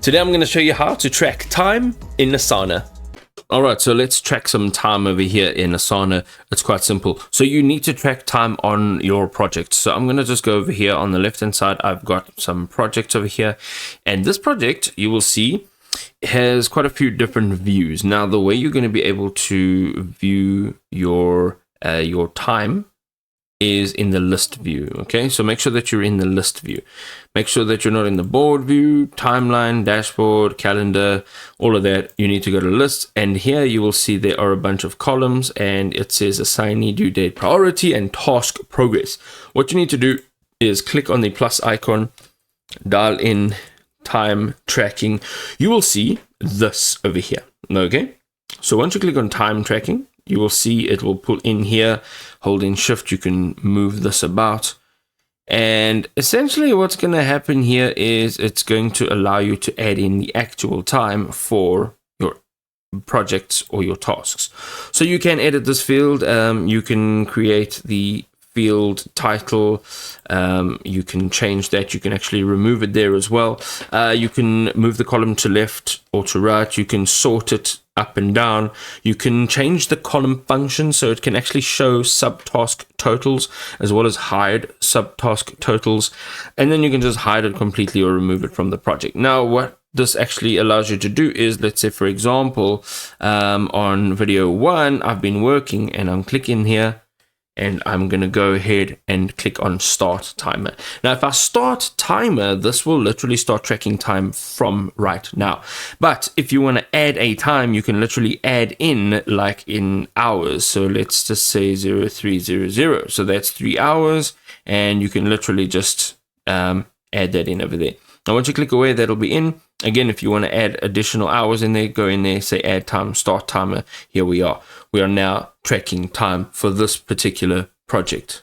Today I'm going to show you how to track time in Asana. Alright, so let's track some time over here in Asana. It's quite simple. So you need to track time on your project. So I'm going to just go over here on the left hand side. I've got some projects over here, and this project you will see has quite a few different views. Now the way you're going to be able to view your time is in the list view. Okay, so make sure that you're in the list view. Make sure that you're not in the board view, timeline, dashboard, calendar, all of that. You need to go to list, and here you will see there are a bunch of columns, and it says assignee, due date, priority, and task progress. What you need to do is click on the plus icon, dial in time tracking. You will see this over here. Okay, so once you click on time tracking, you will see it will pull in here. Holding shift, you can move this about. And essentially what's going to happen here is it's going to allow you to add in the actual time for your projects or your tasks. So you can edit this field. You can create the field title. You can change that. You can actually remove it there as well. You can move the column to left or to right. You can sort it up and down. You can change the column function so it can actually show subtask totals as well as hide subtask totals, and then you can just hide it completely or remove it from the project. Now what this actually allows you to do is, let's say for example, on video 1 I've been working and I'm clicking here and I'm going to go ahead and click on start timer. Now, if I start timer, this will literally start tracking time from right now. But if you want to add a time, you can literally add in like in hours. So let's just say 0300. So that's 3 hours, and you can literally just add that in over there. Now, once you click away, that'll be in. Again, if you want to add additional hours in there, go in there, say add time, start timer. Here we are. We are now tracking time for this particular project.